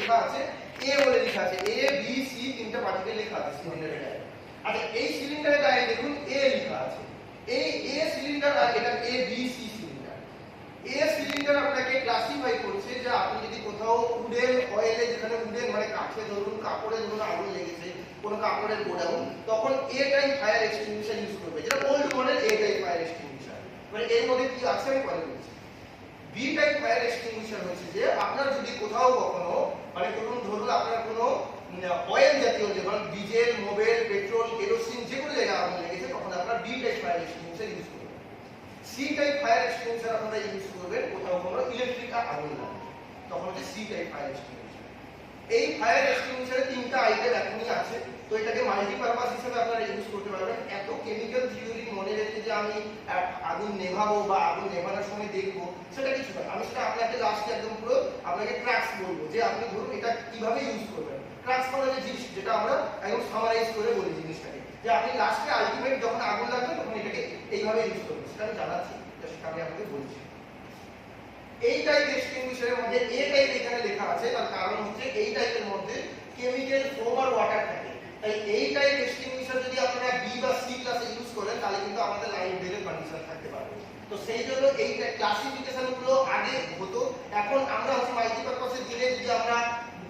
লেখা আছে এ বলে লেখা আছে, এ বি সি তিনটা পার্টিকেল লেখা আছে সিলিন্ডারের গায়ে। আচ্ছা এই সিলিন্ডারের গায়ে দেখুন এ লেখা আছে, এই এ সিলিন্ডার আর এটা A B C cylinder. A cylinder আপনাকে ক্লাসিফাই করছে যে আপনি যদি কোথাও উডেন অয়েলে, যেখানে উডেন মানে কাঠে ধরুন, কাপড়ে ধরুন আগুন লেগেছে, কোনো কাপড়ের গোডাউন, তখন এ টাইপ ফায়ার এক্সটিংগুইশার ইউজ করবে, যেটা ওল্ড মডেল এ টাইপ ফায়ার এক্সটিংগুইশার। মানে এর মধ্যে কি আছে আমি পরে বলছি। বি টাইপ ফায়ার এক্সটিংগুইশার হচ্ছে যে আপনার যদি কোথাও কখনো মানে ধরুন আপনার কোনো অয়েল জাতীয়, যেমন ডিজেল, মোবিল, পেট্রোল, কেরোসিন যে কোনো জায়গায় আগুন লেগেছে, তখন আপনারা B type fire extinguisher use করবেন। সি টাইপ ফায়ার এক্সটিংগুইশার আপনারা ইউজ করবেন কোথাও কোনো ইলেকট্রিক আগুন লাগে, তখন হচ্ছে সি টাইপ ফায়ার এক্সটিংগুইশার। এই ফায়ার এক্সটিংগুইশারের তিনটা আইটেম এখনই আছে, তো এটাকে মাল্টিপারপাস হিসেবে আপনারা ইউজ করতে পারবেন। এত কেমিক্যাল থিওরি মনে রেখে যে আমি আগুন নেভাবো বা আগুন নেভানোর সময় দেখবো, সেটা কিছু না। আমি সেটা আপনাকে লাস্টে একদম পুরো আপনাকে ট্র্যাক্স বলবো যে আপনি ধরুন এটা কিভাবে ইউজ করবেন। ট্র্যাক্স মানে যে জিনিস যেটা আমরা একদম সামারাইজ করে বলি জিনিসটাকে, যে আপনি লাস্টে আলটিমেট যখন আগুন লাগবে তখন এটাকে এইভাবে ইউজ করবেন, সেটা আমি জানাচ্ছি, সেটা আমি আপনাকে বলছি। এই টাইপ এক্সটিংগুইশারের মধ্যে এ টাইপ এখানে লেখা আছে, তার কারণ হচ্ছে এই টাইপের মধ্যে কেমিক্যাল ফোম আর ওয়াটার থাকে। তাই এই টাইপ এক্সটিংগুইশার যদি আপনারা বি বা সি ক্লাসে ইউজ করেন তাহলে কিন্তু আমাদের লাইফ ডেলের কন্ডিশন থাকতে পারে। তো সেই জন্য এই ক্লাসিফিকেশন গুলো আগে হতো, এখন আমরা হচ্ছে মাল্টিপারপাসের দিনে যদি আমরা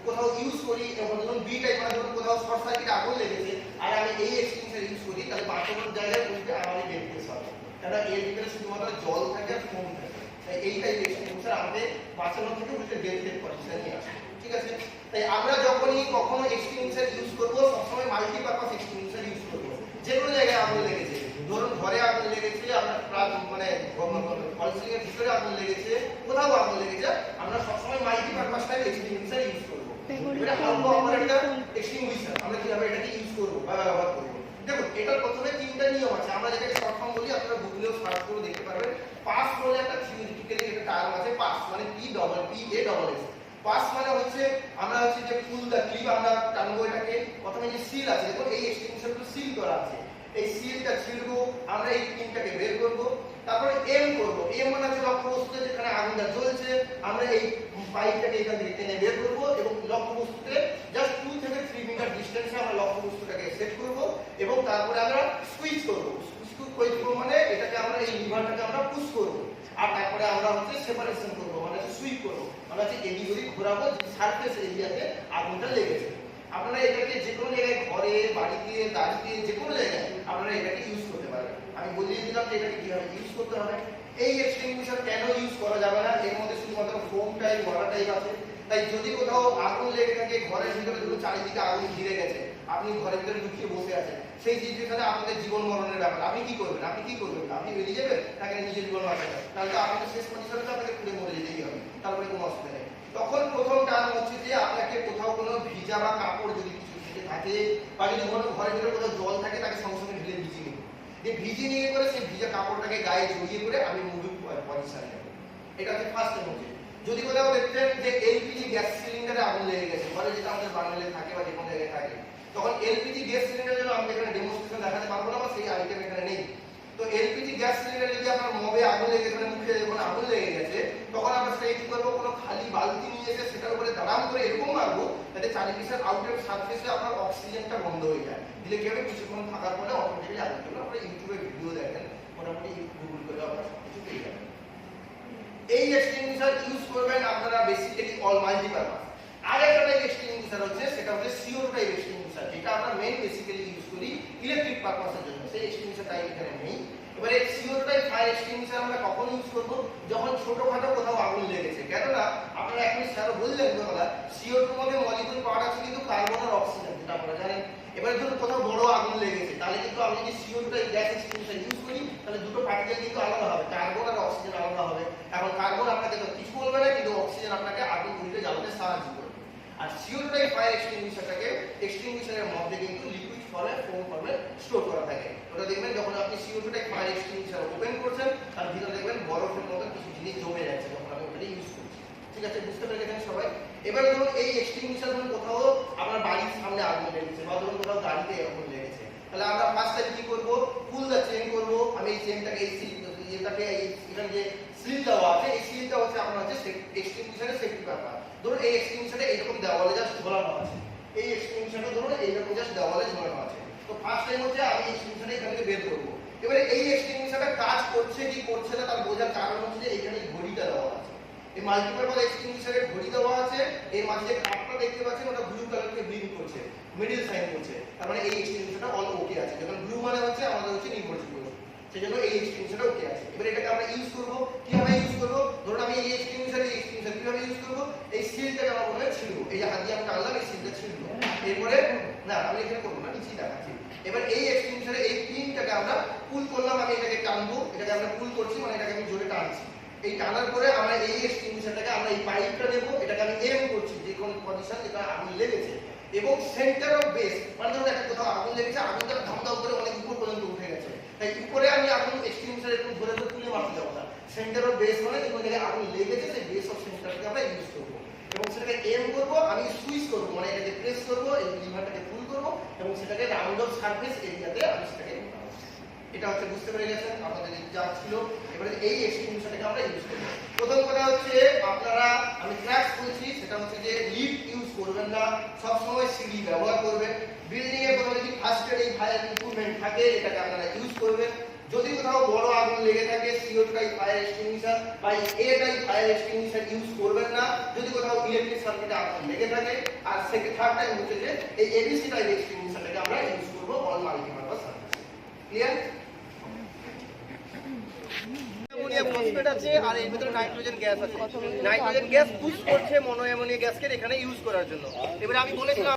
কোথাও ইউজ করি, ধরুন বি টাইপ মানে ধরুন কোথাও শর্ট সার্কিট আগুন লেগেছে আর আমি এই এক্সটিংগুইশার ইউজ করি, তাহলে বাঁচানোর জায়গায় বলতে আমাদের ডেড কেস হবে, কারণ এর ভিতরে শুধুমাত্র জল থাকে আর ফোম থাকে। তাই এই টাইপ এক্সটিংগুইশার আমাদের বাঁচানোর থেকে উল্টে ডেড কন্ডিশন নিয়ে আসে, ঠিক আছে। তাই আমরা যখনই কখনো এক্সটিংগুইশার ইউজ করব, সবসময় মাল্টিপারপাস এক্সটিংগুইশার ইউজ করব। যে কোনো জায়গায় আগুন লেগেছে, ধরুন ঘরে আগুন লেগেছে, আপনার মানে ফলসিলিং এর ভিতরে আগুন লেগেছে, কোথাও আগুন লেগেছে, আমরা সবসময় মাল্টিপারপাস টাইপ এক্সটিংগুইশার ইউজ করব। এটা অল্প অপারেটর এক্সটিংগুইশার আমরা কিভাবে এটাকে ইউজ করব বা ব্যবহার করব। দেখুন এটার প্রথমে তিনটা নিয়ম আছে, আমরা যেটাকে শর্ট ফর্ম বলি, আপনারা গুগলেও সার্চ করে দেখতে পারবেন। পাস বলে একটা থিওরিটিক্যালি একটা টার্ম আছে, পাস মানে P double P A double S. Pass মানে হচ্ছে আমরা হচ্ছে যে ফুল দা ক্লিপ আমরা টানবো এটাকে, প্রথমে যে সিল আছে, দেখুন এই এক্সটিংগুইশারটা সিল করা আছে, এই সিলটা ছিড়বো, আমরা এই পিনটাকে বের করব, তারপরে এম করব। এম মানে হচ্ছে লক্ষ্যবস্তুতে যেখানে আগুনটা জ্বলছে, আমরা এই পাইপটাকে এখান থেকে টেনে বের করব এবং লক্ষ্যবস্তুতে জাস্ট 2 থেকে 3 মিটার ডিসটেন্সে আমরা লক্ষ্যবস্তুটাকে সেট করব এবং তারপরে আমরা সুইচ করব। সুইচ করব মানে এটাকে আমরা এই লিভারটাকে আমরা পুশ করব, আর তারপরে আমরা হচ্ছে সেপারেশন করব, মানে সুইপ করব, আমরা হচ্ছে এদিক ওদিক ঘোরাবো যে সারফেস এরিয়াতে আগুনটা লেগেছে। আপনারা এটাকে যে কোনো জায়গায়, ঘরে, বাড়িতে, গাড়িতে, যে কোনো জায়গায় আপনারা এটাকে ইউজ করতে পারবেন। আমি বলিয়ে দিলাম যে এটাকে কিভাবে ইউজ করতে হবে। এই এক্সটিংগুইশার কেন ইউজ করা যাবে না, এর মধ্যে শুধুমাত্র ফোম টাইপ, ওয়াটার টাইপ আছে। তাই যদি কোথাও আগুন লেগে থাকে, ঘরের ভিতরে ধরুন চারিদিকে আগুন ঘিরে গেছে, আপনি ঘরের ভিতরে লুকিয়ে বসে আছেন, সেই সিচুয়েশনে আপনাদের জীবন মরণের ব্যাপার, আপনি কি করবেন? আপনি বেরিয়ে যাবেন তাকে নিজের জীবন বাঁচাবেন, তাহলে তো আপনাকে শেষ পজিশনে তো আপনাকে পুড়ে মরে যেতেই হবে, তারপরে কোনো অসুবিধা নেই। তখন প্রথম টার্ম হচ্ছে যে আপনাকে কোথাও কোনো ভিজা বা কাপড় যদি কিছু থেকে থাকে, বা যদি কোনো ঘরের ভিতরে কোথাও জল থাকে, তাকে সঙ্গে সঙ্গে ঢেলে ভিজিয়ে নিন, ভিজিয়ে নিয়ে করে সেই ভিজা কাপড়টাকে গায়ে জড়িয়ে করে আমি মুভি পজিশনে নেব। এটা হচ্ছে ফার্স্ট এমোজি। যদি কোথাও দেখতেন যে এলপিজি গ্যাস সিলিন্ডারে আগুন লেগে গেছে, ঘরে যেটা আমাদের বানালে থাকে বা যে কোনো জায়গায় থাকে, তখন এলপিজি গ্যাস সিলিন্ডারের জন্য আমি এখানে ডেমনস্ট্রেশন দেখাতে পারবো না বা সেই আইটেম এখানে নেই। তো এলপিজি গ্যাস সিলিন্ডারে যদি আপনার মবে আগুন লেগে গেছে, মুখে যখন আগুন লেগে গেছে, তখন আমরা সেটা কি করবো, কোনো খালি বালতি নিয়ে এসে সেটার উপরে দাঁড়াম করে এরকম মারবো যাতে চারিদিকের আউটের সারফেসে আপনার অক্সিজেনটা বন্ধ হয়ে যায়। দিলে কি হবে, কিছুক্ষণ থাকার পরে অটোমেটিক্যালি আগুন চলে। আপনারা ইউটিউবে ভিডিও দেখেন, মোটামুটি গুগল করে আপনারা সবকিছু পেয়ে যাবেন। এই এক্সটিংগুইশার ইউজ করবেন আপনারা বেসিক্যালি অল মাল্টিপারপাস। আরেকটা টাইপ এক্সটিংগুইশার হচ্ছে, সেটা হচ্ছে CO2 টাইপ এক্সটিংগুইশার, যেটা আমরা মেইন বেসিক্যালি ইউজ করি ইলেকট্রিক পারপাসের জন্য। সেই এক্সটিংগুইশার টাইপ এখানে নেই। এবারে CO2 টাইপ ফায়ার এক্সটিংগুইশার আমরা কখন ইউজ করব, যখন ছোটখাটো কোথাও আগুন লেগেছে। কেননা আপনারা এখন স্যার বললেন কথা, CO2 এর মধ্যে মলিকিউল পার্ট আছে কিন্তু কার্বন আর অক্সিজেন, যেটা আপনারা জানেন। এবারে ধরুন কোথাও বড় আগুন লেগেছে, তাহলে কিন্তু আমি যদি CO2 type gas extinguisher use করি, তাহলে দুটো পার্টিকেল কিন্তু আলাদা হবে, কার্বন আর অক্সিজেন আলাদা হবে। এখন কার্বন আপনাকে তো কিছু বলবে না, কিন্তু অক্সিজেন আপনাকে আগুন উল্টে জ্বালাতে সাহায্য করবে। আর CO2 টাইপ ফায়ার এক্সটিংগুইশারটাকে এক্সটিংগুইশারের মধ্যে কিন্তু লিকুইড ফর্মে, ফোম ফর্মে স্টোর করা থাকে। ওটা দেখবেন যখন আপনি CO2 type fire extinguisher open করছেন, তার ভিতরে দেখবেন বরফের মতো কিছু জিনিস জমে যাচ্ছে যখন আপনি ওটা ইউজ করছেন। ঠিক আছে, বুঝতে পেরেছেন সবাই? এবার ধরুন এই এক্সটিংগুইশার ধরুন কোথাও আপনার বাড়ির সামনে আগুন লেগেছে, বা ধরুন কোথাও গাড়িতে আগুন লেগেছে, তাহলে আমরা ফার্স্ট টাইম কি করব, পুল দা চেইন করব। আমি এই চেইনটাকে এটাকে এখানে যে স্লিপ দেওয়া আছে, এই স্লিপটা হচ্ছে আপনার হচ্ছে এক্সটিংগুইশারের সেফটি ব্যাপার। ধরুন এই এক্সটেনশনে এইরকম দেওয়ালে জাস্ট ঝোলানো আছে, এই এক্সটেনশনটা ধরুন এইরকম জাস্ট দেওয়ালে ঝোলানো আছে। তো ফার্স্ট টাইম হচ্ছে আমি এক্সটেনশনে এখান থেকে বের করবো। এবারে এই এক্সটেনশনটা কাজ করছে কি করছে না তার বোঝার কারণ হচ্ছে যে এখানে ঘড়িটা দেওয়া আছে। এই মাল্টিপারপাস এক্সটেনশনে ঘড়ি দেওয়া আছে, এর মাঝে যে কাপটা দেখতে পাচ্ছেন ওটা ব্লু কালারকে ব্লিঙ্ক করছে, মিডল সাইন করছে, তার মানে এই এক্সটেনশনটা অল ওকে আছে। যখন ব্লু মানে হচ্ছে আমাদের হচ্ছে নির্ভরযোগ্য, সেজন্য এই এক্সটেনশনটা ওকে আছে। এবারে এটাকে আমরা ইউজ করব, কিভাবে ইউজ করব? ধরুন আমি এই এক্সটেনশন কিভাবে ইউজ করব? এই সিলটাকে আমরা বলে ছিড়ব, এই যে হাত দিয়ে আমি টানলাম এই সিলটা ছিড়ব। এরপরে না আমি এখানে করব না, নিচেই দেখাচ্ছি। এবার এই এক্সটেনশনে এই পিনটাকে আমরা পুল করলাম, আমি এটাকে টানবো, এটাকে আমরা পুল করছি মানে এটাকে আমি জোরে টানছি। এই টানার পরে আমরা এই এক্সটেনশনটাকে আমরা এই পাইপটা নেব, এটাকে আমি এম করছি যে কোন পজিশন যেটা আগুন লেগেছে, এবং সেন্টার অফ বেস মানে ধরুন একটা কোথাও আগুন লেগেছে, আগুনটা ধামধাম করে অনেক উপর পর্যন্ত উঠে গেছে, তাই উপরে আমি আগুন এক্সটেনশন একটু ধরে ধরে তুলে মারতে যাবো না। সেন্টার অফ বেস মানে যেখানে জায়গায় আগুন লেগেছে সেই বেস অফ সেন্টারটাকে আমরা ইউজ করবো, এবং সেটাকে এম করবো, আমি সুইচ করবো মানে এটাকে প্রেস করবো, এই লিভারটাকে পুল করবো এবং সেটাকে রাউন্ড অফ সারফেস এরিয়াতে আমি সেটাকে উঠাবো। এটা হচ্ছে বুঝতে পেরে গেছেন আপনাদের যা ছিল। এবারে এই এক্সটেনশনটাকে আমরা ইউজ করব। প্রথম কথা হচ্ছে আপনারা, আমি ক্র্যাশ বলছি, সেটা হচ্ছে যে লিফট ইউজ করবেন না, সব সময় সিঁড়ি ব্যবহার করবেন। বিল্ডিং এর কোনো যদি ফার্স্ট এড এই ফায়ার ইকুইপমেন্ট থাকে এটাকে আপনারা ইউজ করবেন। যদি কোথাও বড় আগুন লেগে থাকে CO টাইপ ফায়ার এক্সটিংগুইশার বা A type fire extinguisher use করবেন না। যদি কোথাও ইলেকট্রিক সার্কিটে আগুন লেগে থাকে, আর সেকেন্ড থার্ড টাইম হচ্ছে যে এই ABC টাইপ এক্সটিংগুইশারটাকে আমরা ইউজ করব all multipurpose service. Clear? Ammonia phosphate আছে আর এর ভিতরে নাইট্রোজেন গ্যাস আছে। নাইট্রোজেন গ্যাস পুশ করছে মনো অ্যামোনিয়া গ্যাসকে এখানে ইউজ করার জন্য। এবারে আমি বলেছিলাম